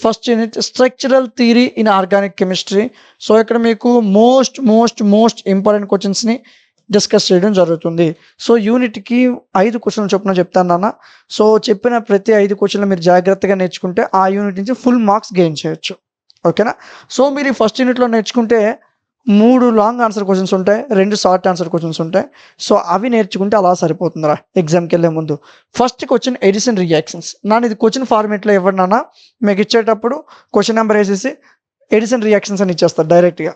First unit structural theory in organic chemistry. So ఇక్కడ మీకు most important క్వశ్చన్స్ని discuss చేయడం జరుగుతుంది. సో యూనిట్కి 5 క్వశ్చన్లు చొప్పున చెప్తాను నాన్న. సో చెప్పిన ప్రతి 5 క్వశ్చన్లు మీరు జాగ్రత్తగా నేర్చుకుంటే ఆ యూనిట్ నుంచి ఫుల్ మార్క్స్ గెయిన్ చేయొచ్చు. ఓకేనా? సో మీరు ఈ ఫస్ట్ యూనిట్లో నేర్చుకుంటే 3 లాంగ్ ఆన్సర్ క్వశ్చన్స్ ఉంటాయి, 2 షార్ట్ ఆన్సర్ క్వశ్చన్స్ ఉంటాయి. సో అవి నేర్చుకుంటే అలా సరిపోతుందిరా ఎగ్జామ్కి వెళ్ళే ముందు. First question addition reactions. నాన్న ఇది క్వశ్చన్ ఫార్మేట్లో ఇవ్వండి నాన్న. మీకు ఇచ్చేటప్పుడు క్వశ్చన్ నెంబర్ వేసేసి ఎడిషన్ రియాక్షన్స్ అని ఇచ్చేస్తారు డైరెక్ట్గా.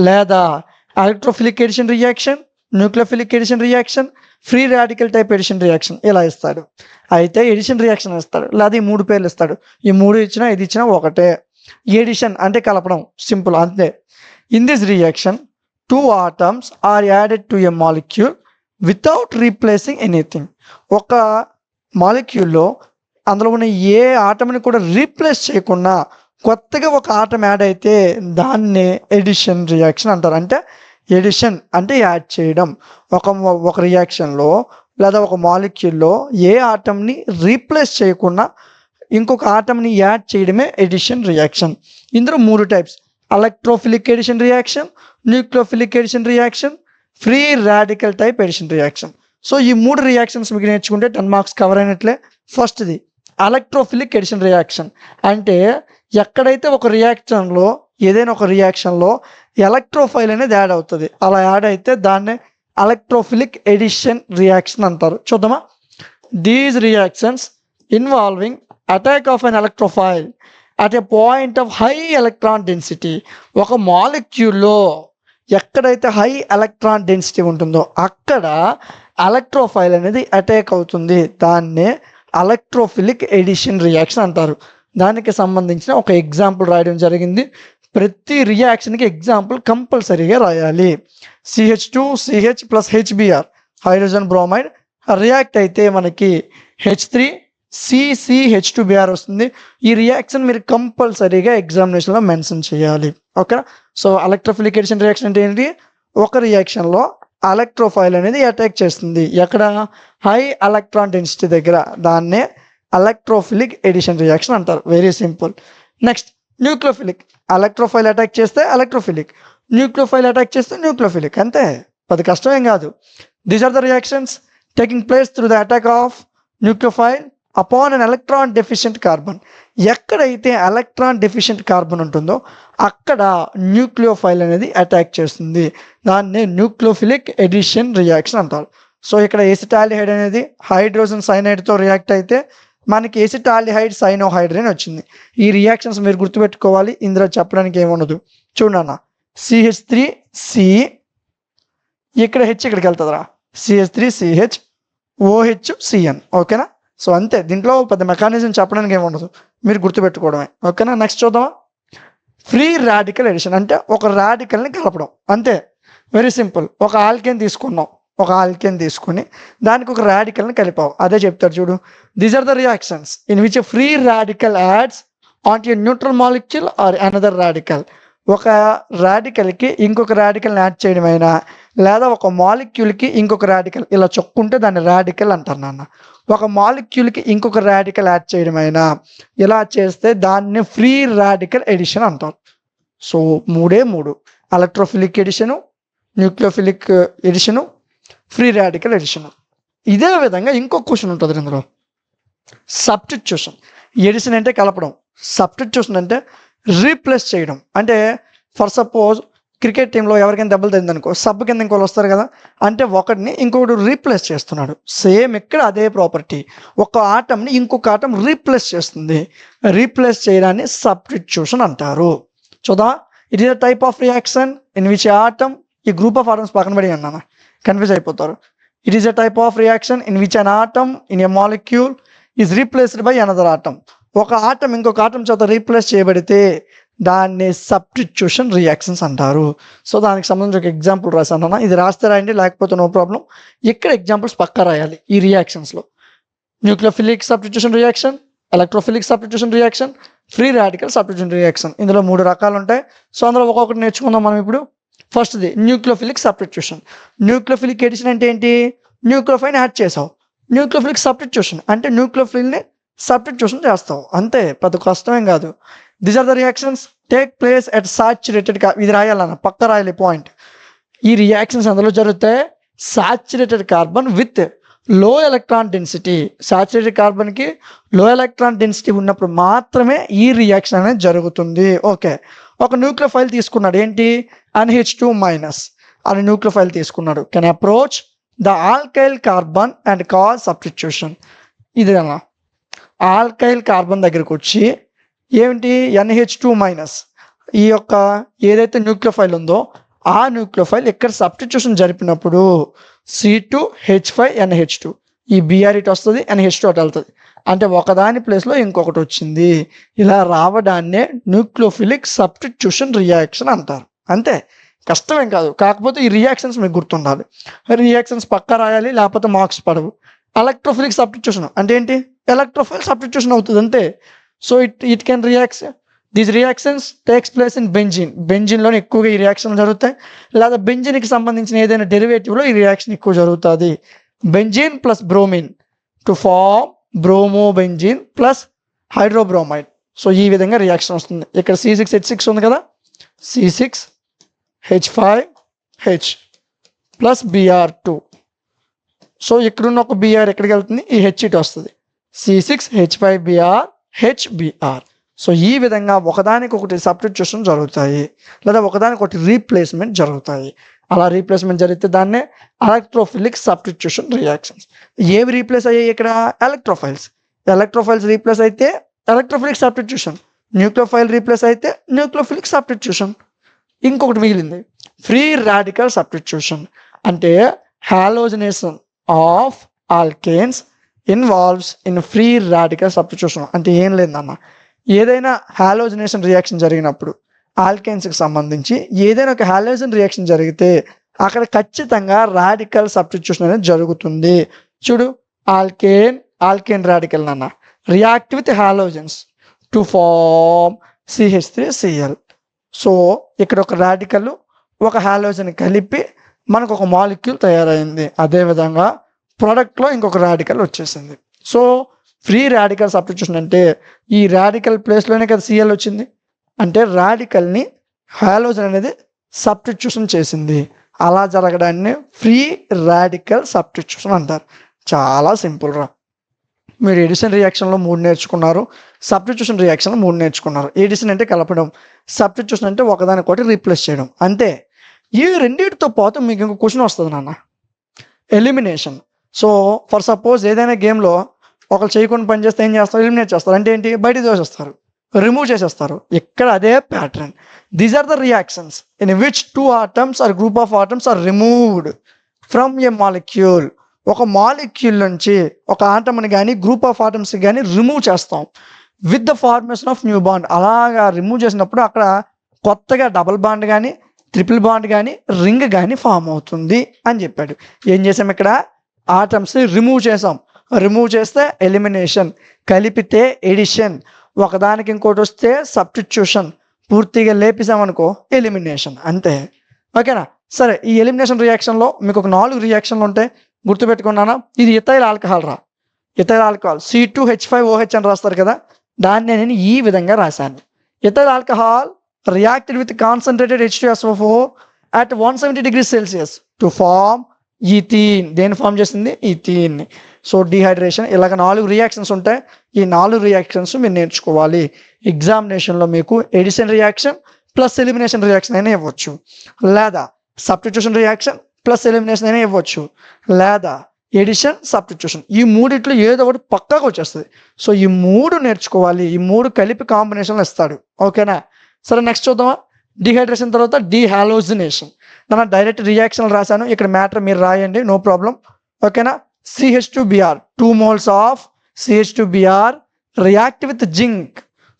లేదా electrophilic addition reaction, nucleophilic addition reaction, free radical type addition reaction ఇలా ఇస్తాడు. అయితే ఎడిషన్ రియాక్షన్ ఇస్తాడు, లేదా ఈ 3 పేర్లు ఇస్తాడు. ఈ 3 ఇచ్చినా ఇది ఇచ్చినా ఒకటే. ఎడిషన్ అంటే కలపడం, సింపుల్ అంతే. In this reaction 2 atoms are added to a molecule without replacing anything. ఒక మాలిక్యూల్లో అందులో ఉన్న ఏ ఆటంని కూడా రీప్లేస్ చేయకుండా కొత్తగా ఒక ఆటం యాడ్ అయితే దాన్నే ఎడిషన్ రియాక్షన్ అంటారు. అంటే ఎడిషన్ అంటే యాడ్ చేయడం. ఒక రియాక్షన్లో లేదా ఒక మాలిక్యూల్లో ఏ ఆటంని రీప్లేస్ చేయకుండా ఇంకొక ఆటంని యాడ్ చేయడమే ఎడిషన్ రియాక్షన్. ఇందులో 3 types: electrophilic addition reaction, nucleophilic addition reaction, free radical type addition reaction. So ఈ 3 రియాక్షన్స్ మీకు నేర్చుకుంటే 10 మార్క్స్ కవర్ అయినట్లే. ఫస్ట్ది ఎలక్ట్రోఫిలిక్ ఎడిషన్ రియాక్షన్. అంటే ఎక్కడైతే ఒక రియాక్షన్లో ఏదైనా ఒక రియాక్షన్లో ఎలక్ట్రోఫైల్ అనేది యాడ్ అవుతుంది, అలా యాడ్ అయితే దాన్నే ఎలక్ట్రోఫిలిక్ ఎడిషన్ రియాక్షన్ అంటారు. చూద్దామా? These reactions involving attack of an electrophile at a point of high electron density. ఒక మాలిక్యూల్లో ఎక్కడైతే హై ఎలక్ట్రాన్ డెన్సిటీ ఉంటుందో అక్కడ ఎలక్ట్రోఫైల్ అనేది అటాక్ అవుతుంది, దాన్నే ఎలక్ట్రోఫిలిక్ ఎడిషన్ రియాక్షన్ అంటారు. దానికి సంబంధించిన ఒక ఎగ్జాంపుల్ రాయడం జరిగింది. ప్రతి రియాక్షన్కి ఎగ్జాంపుల్ కంపల్సరీగా రాయాలి. CH2CH + HBr hydrogen bromide react అయితే మనకి H3CCH2Br వస్తుంది. ఈ రియాక్షన్ మీరు కంపల్సరీగా ఎగ్జామినేషన్లో మెన్షన్ చేయాలి. ఓకేనా? సో ఎలక్ట్రోఫిలిక్ ఎడిషన్ రియాక్షన్ అంటే ఏంటి? ఒక రియాక్షన్లో ఎలక్ట్రోఫైల్ అనేది అటాక్ చేస్తుంది ఎక్కడ? హై ఎలక్ట్రాన్ డెన్సిటీ దగ్గర. దాన్నే ఎలక్ట్రోఫిలిక్ ఎడిషన్ రియాక్షన్ అంటారు. Very simple. Next nucleophilic. Electrophile attack చేస్తే ఎలక్ట్రోఫిలిక్, న్యూక్లియోఫైల్ అటాక్ చేస్తే న్యూక్లియోఫిలిక్. అంతే, పెద్ద కష్టమేం కాదు. These are the reactions taking place through the attack of nucleophile upon an electron deficient carbon. ఎక్కడైతే ఎలక్ట్రాన్ డెఫిషియెంట్ కార్బన్ ఉంటుందో అక్కడ న్యూక్లియోఫైల్ అనేది అటాక్ చేస్తుంది. దాన్నే న్యూక్లియోఫిలిక్ ఎడిషన్ రియాక్షన్ అంటారు. సో ఇక్కడ ఎసిటాల్డిహైడ్ అనేది హైడ్రోజన్ సైనైడ్తో రియాక్ట్ అయితే మనకి ఎసిటాల్డిహైడ్ సైనోహైడ్రేన్ వచ్చింది. ఈ రియాక్షన్స్ మీరు గుర్తుపెట్టుకోవాలి, ఇందులో చెప్పడానికి ఏముండదు. చూడన్నా, CH3C ఇక్కడ హెచ్ ఇక్కడికి వెళ్తుందిరా, CH3CH OHCN. ఓకేనా? సో అంతే, దీంట్లో పెద్ద మెకానిజం చెప్పడానికి ఏముండదు, మీరు గుర్తుపెట్టుకోవడమే. ఓకేనా? నెక్స్ట్ చూద్దామా? ఫ్రీ రాడికల్ ఎడిషన్ అంటే ఒక రాడికల్ని కలపడం. అంతే, వెరీ సింపుల్. ఒక ఆల్కేన్ తీసుకున్నాం, ఒక ఆల్కేన్ తీసుకుని దానికి ఒక రాడికల్ని కలిపావు. అదే చెప్తారు చూడు. These are the reactions in which free radical adds on to neutral molecule or another radical. ఒక రాడికల్కి ఇంకొక రాడికల్ని యాడ్ చేయడమైనా లేదా ఒక మాలిక్యూల్కి ఇంకొక రాడికల్ ఇలా చొక్కుంటే దాన్ని రాడికల్ అంటారు నాన్న. ఒక మాలిక్యూల్కి ఇంకొక రాడికల్ యాడ్ చేయడమైనా ఇలా చేస్తే దాన్ని ఫ్రీ రాడికల్ ఎడిషన్ అంటారు. So 3 electrophilic addition, nucleophilic addition, free radical addition. ఇదే విధంగా ఇంకొక క్వశ్చన్ ఉంటుంది ఇందులో, సబ్స్టిట్యూషన్. ఎడిషన్ అంటే కలపడం, సబ్స్టిట్యూషన్ అంటే రీప్లేస్ చేయడం. అంటే ఫర్ సపోజ్ క్రికెట్ టీంలో ఎవరికైనా దెబ్బలు తగ్గిందనుకో, సబ్ కింద ఇంకోళ్ళు వస్తారు కదా, అంటే ఒకటిని ఇంకొకటి రీప్లేస్ చేస్తున్నాడు. సేమ్ ఇక్కడ అదే ప్రాపర్టీ, ఒక ఆటంని ఇంకొక ఆటం రీప్లేస్ చేస్తుంది. రీప్లేస్ చేయడాన్ని సబ్స్టిట్యూషన్ అంటారు. చూద్దా, it is a type of reaction in which atom, ఈ గ్రూప్ ఆఫ్ ఆటమ్స్ పక్కన పడి అన్నా కన్ఫ్యూజ్ అయిపోతారు. It is a type of reaction in which an atom in a molecule is replaced by another atom. ఒక atom ఇంకొక atom చేత replace చేయబడితే దాన్ని సబ్స్టిట్యూషన్ రియాక్షన్స్ అంటారు. సో దానికి సంబంధించి ఒక ఎగ్జాంపుల్ రాశాను. ఇది రాస్తే రాయండి, లేకపోతే నో ప్రాబ్లం. ఇక్కడ ఎగ్జాంపుల్స్ పక్కా రాయాలి ఈ రియాక్షన్స్లో. Nucleophilic substitution reaction, electrophilic substitution reaction, free radical substitution reaction. ఇందులో 3 రకాలు ఉంటాయి. సో అందులో ఒక్కొక్కటి నేర్చుకుందాం మనం ఇప్పుడు. ఫస్ట్ది న్యూక్లియోఫిలిక్ సబ్స్టిట్యూషన్. న్యూక్లియోఫిలిక్ ఎడిషన్ అంటే ఏంటి? న్యూక్లియోఫైల్ని యాడ్ చేసావు. న్యూక్లియోఫిలిక్ సబ్స్టిట్యూషన్ అంటే న్యూక్లియోఫిల్ని సబ్స్టిట్యూషన్ చేస్తావు. అంతే, పెద్ద కష్టమేం కాదు. These are the reactions take place at saturated ఇది రాయాలన్న పక్క రాయాలి పాయింట్. ఈ రియాక్షన్స్ అందులో జరుగుతాయి saturated carbon with low electron density. Saturated కార్బన్కి లో ఎలక్ట్రాన్ డెన్సిటీ ఉన్నప్పుడు మాత్రమే ఈ రియాక్షన్ అనేది జరుగుతుంది. ఓకే, ఒక న్యూక్లియోఫైల్ తీసుకున్నాడు, ఏంటి NH2- అని న్యూక్లియోఫైల్ తీసుకున్నాడు. Can approach the alkyl carbon and cause substitution. ఇది అన్న ఆల్కైల్ కార్బన్ దగ్గరకు వచ్చి ఏమిటి NH2- ఈ యొక్క ఏదైతే న్యూక్లియోఫైల్ ఉందో ఆ న్యూక్లియోఫైల్ ఇక్కడ సబ్స్టిట్యూషన్ జరిపినప్పుడు C2H5NH2 ఈ Br ఇటు వస్తుంది, NH2 అటు వెళ్తుంది, అంటే ఒకదాని ప్లేస్లో ఇంకొకటి వచ్చింది. ఇలా రావడాన్నే న్యూక్లియోఫిలిక్ సబ్స్టిట్యూషన్ రియాక్షన్ అంటారు. అంతే, కష్టమేం కాదు. కాకపోతే ఈ రియాక్షన్స్ మీకు గుర్తుండాలి. రియాక్షన్స్ పక్కా రాయాలి, లేకపోతే మార్క్స్ పడవు. ఎలక్ట్రోఫిలిక్ సబ్స్టిట్యూషన్ అంటే ఏంటి? ఎలక్ట్రోఫైల్ సబ్స్టిట్యూషన్ అవుతుంది అంతే. So it can react. These reactions takes place in benzene. బెంజిన్లోనే ఎక్కువగా ఈ రియాక్షన్లు జరుగుతాయి, లేదా బెంజిన్కి సంబంధించిన ఏదైనా డెరివేటివ్లో ఈ రియాక్షన్ ఎక్కువ జరుగుతుంది. Benzene plus bromine to form bromobenzene plus hydrobromide. So ఈ విధంగా రియాక్షన్ వస్తుంది. ఇక్కడ C6H6 ఉంది కదా, C6H5H ప్లస్ Br2. సో ఇక్కడున్న ఒక Br ఎక్కడికి వెళ్తుంది, ఈ H ఇటు వస్తుంది, C6H5Br HBr. సో ఈ విధంగా ఒకదానికొకటి సబ్స్టిట్యూషన్ జరుగుతాయి, లేదా ఒకదానికొకటి రీప్లేస్మెంట్ జరుగుతాయి. అలా రీప్లేస్మెంట్ జరిగితే దాన్నే ఎలక్ట్రోఫిలిక్ సబ్స్టిట్యూషన్ రియాక్షన్స్. ఏవి రీప్లేస్ అయ్యాయి ఇక్కడ? ఎలక్ట్రోఫైల్స్. ఎలక్ట్రోఫైల్స్ రీప్లేస్ అయితే ఎలక్ట్రోఫిలిక్ సబ్స్టిట్యూషన్, న్యూక్లియోఫైల్ రీప్లేస్ అయితే న్యూక్లియోఫిలిక్ సబ్స్టిట్యూషన్. ఇంకొకటి మిగిలింది ఫ్రీ రాడికల్ సబ్స్టిట్యూషన్. అంటే halogenation of alkanes involves in free radical substitution. అంటే ఏం లేదన్న, ఏదైనా హాలోజనేషన్ రియాక్షన్ జరిగినప్పుడు ఆల్కేన్స్కి సంబంధించి ఏదైనా ఒక హాలోజన్ రియాక్షన్ జరిగితే అక్కడ ఖచ్చితంగా రాడికల్ సబ్స్టిట్యూషన్ అనేది జరుగుతుంది. చూడు, ఆల్కేన్ రాడికల్ నాన్న react with halogens to form CH3Cl. So ఇక్కడ ఒక రాడికల్ ఒక హాలోజన్ కలిపి మనకు ఒక మాలిక్యూల్ తయారైంది. అదేవిధంగా ప్రోడక్ట్లో ఇంకొక రాడికల్ వచ్చేసింది. సో ఫ్రీ రాడికల్ సబ్స్టిట్యూషన్ అంటే ఈ రాడికల్ ప్లేస్లోనే కదా Cl వచ్చింది, అంటే రాడికల్ని హాలోజన్ అనేది సబ్స్టిట్యూషన్ చేసింది. అలా జరగడాన్ని ఫ్రీ రాడికల్ సబ్స్టిట్యూషన్ అంటారు. చాలా సింపుల్ రా. మీరు ఎడిషన్ రియాక్షన్లో 3 నేర్చుకున్నారు, సబ్స్టిట్యూషన్ రియాక్షన్లో 3 నేర్చుకున్నారు. ఎడిషన్ అంటే కలపడం, సబ్స్టిట్యూషన్ అంటే ఒకదానికొకటి రీప్లేస్ చేయడం. అంతే. ఈ రెండింటితో పాటు మీకు ఇంకో క్వశ్చన్ వస్తుంది నాన్న, ఎలిమినేషన్. సో ఫర్ సపోజ్ ఏదైనా గేమ్లో ఒకరు చేయకుండా పని చేస్తే ఏం చేస్తారు? ఎలిమినేట్ చేస్తారు. అంటే ఏంటి? బయటికి దోసేస్తారు, రిమూవ్ చేసేస్తారు. ఇక్కడ అదే pattern. These are the reactions in which 2 atoms or group of atoms are removed from a molecule. ఒక మాలిక్యూల్ నుంచి ఒక ఆటమ్ని కానీ గ్రూప్ ఆఫ్ ఆటమ్స్ కానీ రిమూవ్ చేస్తాం with the formation of new bond. అలాగా రిమూవ్ చేసినప్పుడు అక్కడ కొత్తగా డబుల్ బాండ్ కానీ ట్రిపుల్ బాండ్ కానీ రింగ్ కానీ ఫామ్ అవుతుంది అని చెప్పాడు. ఏం చేసాం? ఇక్కడ ఆటమ్స్ని రిమూవ్ చేసాం. రిమూవ్ చేస్తే ఎలిమినేషన్, కలిపితే ఎడిషన్, ఒకదానికి ఇంకోటి వస్తే సబ్స్టిట్యూషన్, పూర్తిగా లేపేసామనుకో ఎలిమినేషన్. అంతే. ఓకేనా? సరే, ఈ ఎలిమినేషన్ రియాక్షన్లో మీకు ఒక 4 రియాక్షన్లు ఉంటాయి, గుర్తుపెట్టుకున్నానా? ఇది ఇథైల్ ఆల్కహాల్ రా. ఇథైల్ ఆల్కహాల్ C2H5OH అని రాస్తారు కదా, దాన్ని నేను ఈ విధంగా రాశాను. Ethyl alcohol reacted with concentrated H2SO4 at 170 degrees Celsius to form ethene. దేని ఫామ్ చేసింది? ఈథీన్. So dehydration. ఇలాగ 4 రియాక్షన్స్ ఉంటాయి. ఈ 4 రియాక్షన్స్ మీరు నేర్చుకోవాలి. ఎగ్జామినేషన్లో మీకు addition reaction plus elimination reaction అయినా ఇవ్వచ్చు, లేదా సబ్స్టిట్యూషన్ రియాక్షన్ ప్లస్ ఎలిమినేషన్ అయినా ఇవ్వచ్చు, లేదా ఎడిషన్ సబ్స్టిట్యూషన్. ఈ మూడిట్లో ఏదో ఒకటి పక్కాగా వచ్చేస్తుంది. సో ఈ 3 నేర్చుకోవాలి. ఈ 3 కలిపి కాంబినేషన్లో ఇస్తాడు. ఓకేనా? సరే, నెక్స్ట్ చూద్దామా? డిహైడ్రేషన్ తర్వాత డిహాలోజినేషన్. నేను డైరెక్ట్ రియాక్షన్ రాశాను, ఇక్కడ మ్యాటర్ మీరు రాయండి, నో ప్రాబ్లం. ఓకేనా? CH2Br 2 moles of CH2Br react with zinc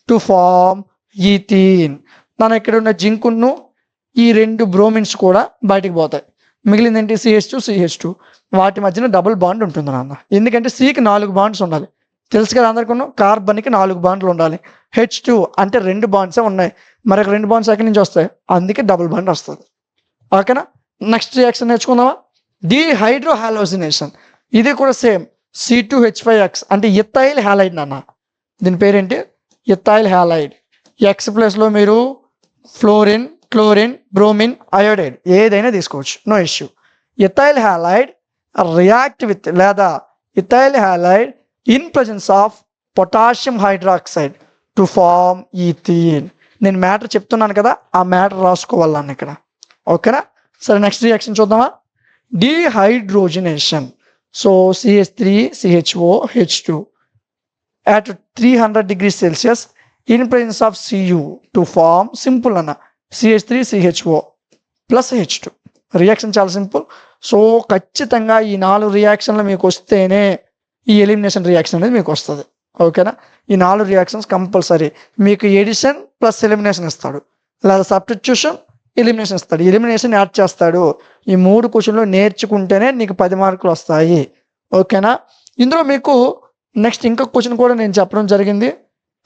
to form ethene. నేను ఇక్కడ ఉన్న జింకును ఈ 2 బ్రోమిన్స్ కూడా బయటికి పోతాయి. మిగిలింది ఏంటి? CH2 వాటి మధ్యన డబుల్ బాండ్ ఉంటుంది నాన్న. ఎందుకంటే Cకి 4 బాండ్స్ ఉండాలి, తెలుసు కదా అందరికీ. కార్బన్కి 4 బాండ్లు ఉండాలి. H2 అంటే 2 బాండ్సే ఉన్నాయి, మరొక 2 బాండ్స్ ఎక్కడి నుంచి వస్తాయి? అందుకే డబుల్ బాండ్ వస్తుంది. ఓకేనా? నెక్స్ట్ రియాక్షన్ నేర్చుకుందామా? డిహైడ్రోహాలోజినేషన్. ఇది కూడా సేమ్ C2H5X అంటే ఇథైల్ హ్యాలైడ్ నాన్న. దీని పేరేంటి? Ethyl halide. ఎక్స్ ప్లస్లో మీరు ఫ్లోరిన్, క్లోరిన్, బ్రోమిన్, అయోడైడ్ ఏదైనా తీసుకోవచ్చు, no issue. Ethyl halide react with లేదా ethyl halide in presence of potassium hydroxide to form ethene. నేను మ్యాటర్ చెప్తున్నాను కదా, ఆ మ్యాటర్ రాసుకోవాలి ఇక్కడ. ఓకేనా? సరే, నెక్స్ట్ రియాక్షన్ చూద్దామా. Dehydrogenation. So CH3CHOH2 at 300 degrees Celsius in presence of Cu to form simple అన్న CH3CHO ప్లస్ H2. రియాక్షన్ చాలా సింపుల్. సో ఖచ్చితంగా ఈ 4 రియాక్షన్లు మీకు వస్తేనే ఈ ఎలిమినేషన్ రియాక్షన్ అనేది మీకు వస్తుంది. ఓకేనా? ఈ 4 రియాక్షన్స్ కంపల్సరీ. మీకు ఎడిషన్ ప్లస్ ఎలిమినేషన్ ఇస్తాడు, లేదా సబ్స్టిట్యూషన్, ఎలిమినేషన్ ఇస్తాడు. ఎలిమినేషన్ యాడ్ చేస్తాడు. ఈ 3 క్వశ్చన్లు నేర్చుకుంటేనే నీకు 10 మార్కులు వస్తాయి. ఓకేనా? ఇందులో మీకు నెక్స్ట్ ఇంకొక క్వశ్చన్ కూడా నేను చెప్పడం జరిగింది.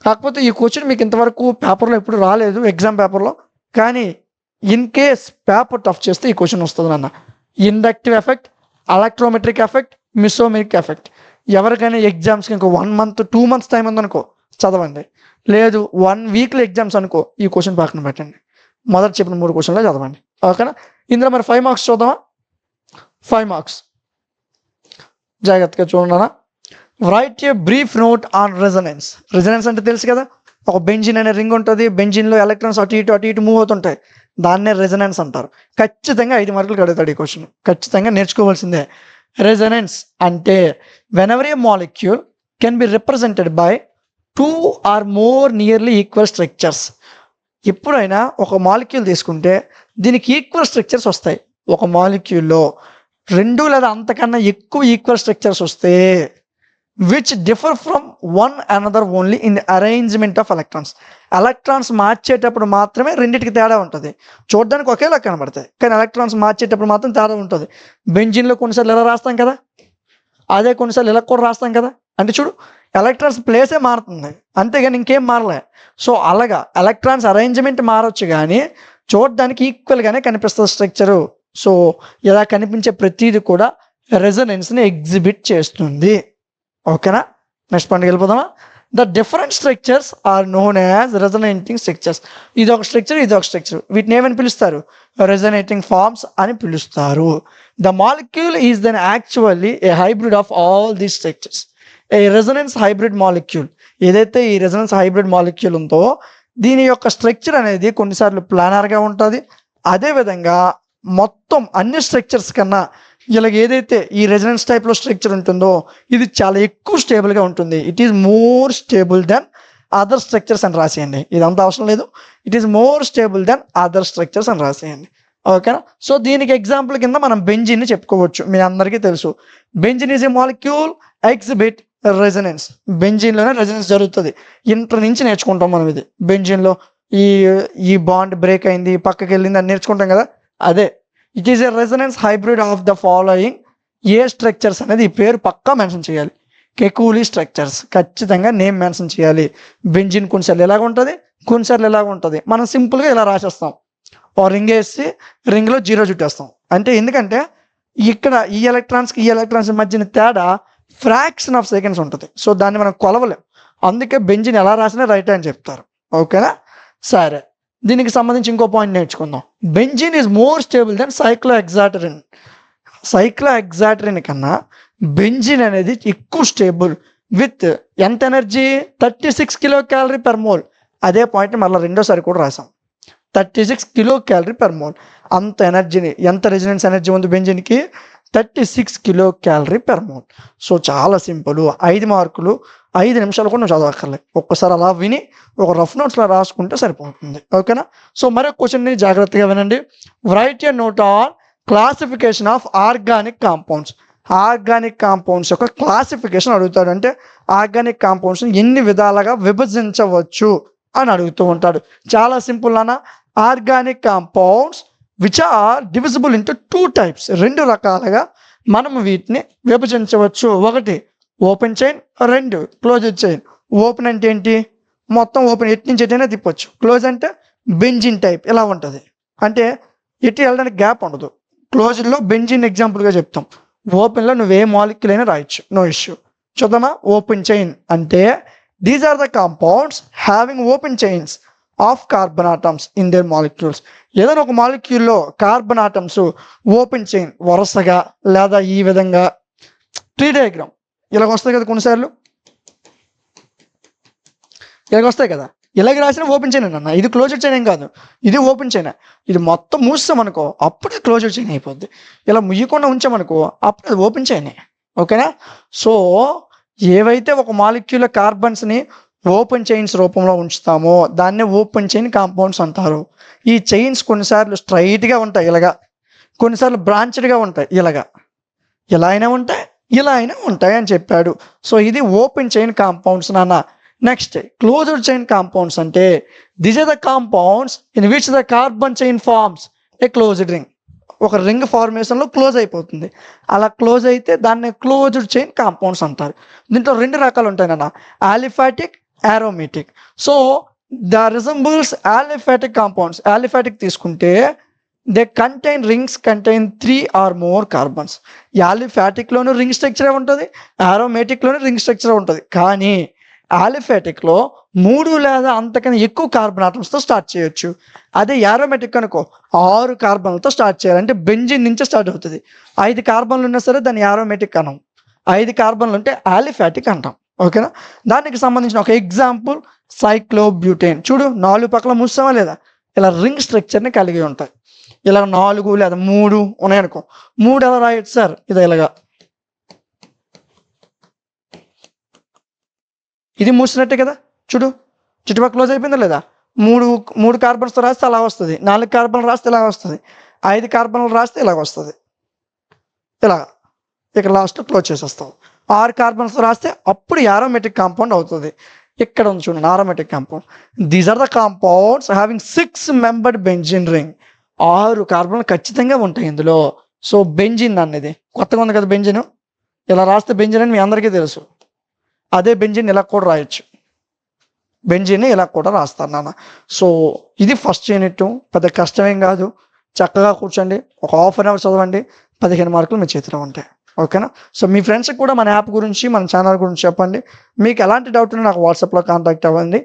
కాకపోతే ఈ క్వశ్చన్ మీకు ఇంతవరకు పేపర్లో ఎప్పుడు రాలేదు, ఎగ్జామ్ పేపర్లో. కానీ ఇన్ కేస్ పేపర్ టఫ్ చేస్తే ఈ క్వశ్చన్ వస్తుంది అన్న. Inductive effect, electromeric effect, mesomeric effect. ఎవరికైనా ఎగ్జామ్స్కి ఇంకో 1 month 2 months టైం ఉందనుకో, చదవండి. లేదు 1 weekలో ఎగ్జామ్స్ అనుకో, ఈ క్వశ్చన్ పక్కన పెట్టండి. మొదటి చెప్పిన 3 క్వశ్చన్లో చదవండి. ఓకేనా? ఇందులో మరి 5 marks చూద్దామా. 5 marks జాగ్రత్తగా చూడనా. Write a brief note on resonance. Resonance అంటే తెలుసు కదా, ఒక బెంజిన్ అనే రింగ్ ఉంటుంది, బెంజిన్లో ఎలక్ట్రాన్స్ అటు ఇటు మూవ్ అవుతుంటాయి, దాన్నే రెజనెన్స్ అంటారు. ఖచ్చితంగా 5 మార్కులు అడుగుతాడు ఈ క్వశ్చన్, ఖచ్చితంగా నేర్చుకోవాల్సిందే. రెజనెన్స్ అంటే whenever a molecule can be represented by 2 or more nearly equal structures. ఎప్పుడైనా ఒక మాలిక్యూల్ తీసుకుంటే దీనికి ఈక్వల్ స్ట్రక్చర్స్ వస్తాయి. ఒక మాలిక్యూల్లో 2 లేదా అంతకన్నా ఎక్కువ ఈక్వల్ స్ట్రక్చర్స్ వస్తే which differ from one another only in the arrangement of electrons. Electrons మార్చేటప్పుడు మాత్రమే రెండింటికి తేడా ఉంటుంది. చూడడానికి ఒకేలా కనబడతాయి, కానీ ఎలక్ట్రాన్స్ మార్చేటప్పుడు మాత్రం తేడా ఉంటుంది. బెంజిన్లో కొన్నిసార్లు ఇలా రాస్తాం కదా, అదే కొన్నిసార్లు ఇలా కూడా రాస్తాం కదా. అంటే చూడు, ఎలక్ట్రాన్స్ ప్లేసే మారుతుంది, అంతేగాని ఇంకేం మారలే. సో అలాగా ఎలక్ట్రాన్స్ అరేంజ్మెంట్ మారచ్చు, కానీ చూడడానికి ఈక్వల్గానే కనిపిస్తుంది స్ట్రక్చరు. సో ఇలా కనిపించే ప్రతిదీ కూడా రెజనెన్స్ని ఎగ్జిబిట్ చేస్తుంది. ఓకేనా? నెక్స్ట్ పాయింట్కి వెళ్ళిపోదామా. The different structures are known as resonating structures. ఇది ఒక స్ట్రక్చర్, ఇది ఒక స్ట్రక్చర్. వీటిని ఏమని పిలుస్తారు? రెజనేటింగ్ ఫార్మ్స్ అని పిలుస్తారు. The molecule is then actually a hybrid of all these structures. A resonance hybrid molecule, ఏదైతే ఈ రెజనెన్స్ హైబ్రిడ్ మాలిక్యూల్ ఉందో దీని యొక్క స్ట్రక్చర్ అనేది కొన్నిసార్లు ప్లానర్గా ఉంటుంది. అదేవిధంగా మొత్తం అన్ని స్ట్రక్చర్స్ కన్నా ఇలాగ ఏదైతే ఈ రెజనెన్స్ టైప్లో స్ట్రక్చర్ ఉంటుందో ఇది చాలా ఎక్కువ స్టేబుల్గా ఉంటుంది. It is more stable than other structures అని రాసేయండి. ఇదంతా అవసరం లేదు, it is more stable than other structures అని రాసేయండి. ఓకేనా? సో దీనికి ఎగ్జాంపుల్ కింద మనం బెంజిన్ని చెప్పుకోవచ్చు. మీ అందరికీ తెలుసు, benzene is a molecule exhibit resonance. బెంజిన్లోనే రెజనెన్స్ జరుగుతుంది. ఇంటర్ నుంచి నేర్చుకుంటాం మనం. ఇది బెంజిన్లో ఈ బాండ్ బ్రేక్ అయింది, పక్కకి వెళ్ళింది అని నేర్చుకుంటాం కదా, అదే. It is a resonance hybrid of the following. A structures అనేది ఈ పేరు పక్కా మెన్షన్ చేయాలి. కెకూలీ స్ట్రక్చర్స్ ఖచ్చితంగా నేమ్ మెన్షన్ చేయాలి. బెంజిన్ కొన్నిసార్లు ఎలాగ ఉంటుంది, కొన్నిసార్లు ఎలాగ ఉంటుంది. మనం సింపుల్గా ఇలా రాసేస్తాం, ఓ రింగ్ వేసి రింగ్లో 0 చుట్టేస్తాం. అంటే ఎందుకంటే ఇక్కడ ఈ ఎలక్ట్రాన్స్కి ఈ ఎలక్ట్రాన్స్ మధ్యన తేడా ఫ్రాక్షన్ ఆఫ్ సెకండ్స్ ఉంటుంది. సో దాన్ని మనం కొలవలేం. అందుకే బెంజిన్ ఎలా రాసినా రైట్ అని చెప్తారు. ఓకేనా? సరే, దీనికి సంబంధించి ఇంకో పాయింట్ నేర్చుకుందాం. Benzene is more stable than cyclohexatriene. Cyclohexatriene కన్నా బెంజిన్ అనేది ఎక్కువ స్టేబుల్ విత్ ఎంత ఎనర్జీ? 36 kcal/mol. అదే పాయింట్ మళ్ళీ రెండోసారి కూడా రాసాం, 36 kcal/mol. అంత ఎనర్జీని, ఎంత రెజనెన్స్ ఎనర్జీ ఉంది బెంజిన్కి? 36 kcal/mol. సో చాలా సింపుల్. 5 మార్కులు 5 నిమిషాలు కూడా నువ్వు చదవక్కర్లేదు. ఒక్కసారి అలా విని ఒక రఫ్ నోట్స్లో రాసుకుంటే సరిపోతుంది. ఓకేనా? సో మరొక క్వశ్చన్ని జాగ్రత్తగా వినండి. Right a note on classification of organic compounds. Organic compounds యొక్క క్లాసిఫికేషన్ అడుగుతాడు. అంటే ఆర్గానిక్ కాంపౌండ్స్ని ఎన్ని విధాలుగా విభజించవచ్చు అని అడుగుతూ ఉంటాడు. చాలా సింపుల్ అన్న. Organic compounds which are divisible into 2 types. 2 రకాలుగా మనం వీటిని విభజించవచ్చు. ఒకటి open chain, 2 closed chain. Open అంటే ఏంటి? మొత్తం ఓపెన్, ఎటు నుంచి ఎటైనా తిప్పొచ్చు. క్లోజ్ అంటే బెంజిన్ టైప్ ఇలా ఉంటుంది, అంటే ఎటు వెళ్ళడానికి గ్యాప్ ఉండదు. క్లోజ్డ్లో బెంజిన్ ఎగ్జాంపుల్గా చెప్తాం. ఓపెన్లో నువ్వు ఏ మాలిక్యూల్ అయినా రాయొచ్చు, నో ఇష్యూ. చూద్దామా? ఓపెన్ చైన్ అంటే these are the compounds having open chains. Of carbon atoms in their molecules. ఏదైనా ఒక మాలిక్యూల్లో కార్బన్ ఆటమ్స్ ఓపెన్ చైన్ వరుసగా లేదా ఈ విధంగా ట్రీ డయాగ్రామ్ ఇలాగ వస్తాయి కదా, కొన్నిసార్లు ఇలాగ వస్తాయి కదా, ఇలాగ రాసిన ఓపెన్ చైన్ అన్న. ఇది క్లోజ్డ్ చైన్ ఏం కాదు, ఇది ఓపెన్ చైన్. ఇది మొత్తం మూసామనుకో అప్పుడు క్లోజ్డ్ చైన్ అయిపోద్ది. ఇలా ముయ్యకుండా ఉంచామనుకో అప్పుడు అది ఓపెన్ చైనే. ఓకేనా? సో ఏవైతే ఒక మాలిక్యూల్ కార్బన్స్ని ఓపెన్ చైన్స్ రూపంలో ఉంచుతామో దాన్నే ఓపెన్ చైన్ కాంపౌండ్స్ అంటారు. ఈ చైన్స్ కొన్నిసార్లు స్ట్రైట్గా ఉంటాయి ఇలాగా, కొన్నిసార్లు బ్రాంచ్డ్గా ఉంటాయి ఇలాగా, ఇలా అయినా ఉంటాయి ఇలా అయినా ఉంటాయి అని చెప్పాడు. సో ఇది ఓపెన్ చైన్ కాంపౌండ్స్ నాన్న. నెక్స్ట్ క్లోజ్డ్ చైన్ కాంపౌండ్స్ అంటే this are the compounds in which the carbon chain forms a closed ring. ఒక రింగ్ ఫార్మేషన్లో క్లోజ్ అయిపోతుంది. అలా క్లోజ్ అయితే దాన్ని క్లోజ్డ్ చైన్ కాంపౌండ్స్ అంటారు. దీంట్లో 2 రకాలు ఉంటాయి నాన్న, aliphatic, aromatic. So the resembles aliphatic compounds. Aliphatic తీసుకుంటే they contain rings contain 3 or more carbons. ఈ aliphatic లోను రింగ్ స్ట్రక్చర్ ఉంటుంది, aromatic లోను రింగ్ స్ట్రక్చర్ ఉంటుంది. కానీ aliphatic లో 3 లేదా అంతకన్నా ఎక్కువ కార్బన్ ఆటమ్స్ తో స్టార్ట్ చేయొచ్చు. అదే aromatic అనుకో 6 కార్బన్లతో స్టార్ట్ చేయాలి. అంటే బెంజిన్ నుంచి స్టార్ట్ అవుతుంది. 5 కార్బన్లు ఉన్నా సరే దాన్ని aromatic అనం, 5 కార్బన్లు ఉంటే aliphatic అంటాం. ఓకేనా? దానికి సంబంధించిన ఒక ఎగ్జాంపుల్ సైక్లోబ్యూటేన్. చూడు 4 పక్కల మూసామా లేదా, ఇలా రింగ్ స్ట్రక్చర్ని కలిగి ఉంటాయి. ఇలా 4 లేదా 3 ఉన్నాయనుకో, 3 ఎలా రాయొచ్చు సార్, ఇది ఇలాగా, ఇది మూసినట్టే కదా. చూడు చుట్టుపక్కల క్లోజ్ అయిపోయిందా లేదా, 3 కార్బన్స్తో రాస్తే అలా వస్తుంది, 4 కార్బన్లు రాస్తే ఇలా వస్తుంది, 5 కార్బన్లు రాస్తే ఇలాగ వస్తుంది, ఇలా ఇక్కడ లాస్ట్ క్లోజ్ చేసేస్తాం. 6 కార్బన్స్ రాస్తే అప్పుడు aromatic కాంపౌండ్ అవుతుంది. ఇక్కడ ఉంది చూడండి aromatic compound. These are the compounds having 6 membered benzene ring. 6 కార్బన్లు ఖచ్చితంగా ఉంటాయి ఇందులో. సో బెంజిన్ అనేది కొత్తగా ఉంది కదా, బెంజిన్ ఇలా రాస్తే బెంజిన్ అని మీ అందరికీ తెలుసు. అదే బెంజిన్ ఇలా కూడా రాయొచ్చు, బెంజిన్ ఇలా కూడా రాస్తాను నాన్న. సో ఇది ఫస్ట్ యూనిట్, పెద్ద కష్టమేం కాదు. చక్కగా కూర్చోండి, ఒక హాఫ్ అన్ అవర్ చదవండి, 15 మార్కులు మీ చేతిలో ఉంటాయి. ఓకేనా? సో మీ ఫ్రెండ్స్కి కూడా మన యాప్ గురించి మన ఛానల్ గురించి చెప్పండి. మీకు ఎలాంటి డౌట్ ఉన్నా నాకు వాట్సాప్లో కాంటాక్ట్ అవ్వండి.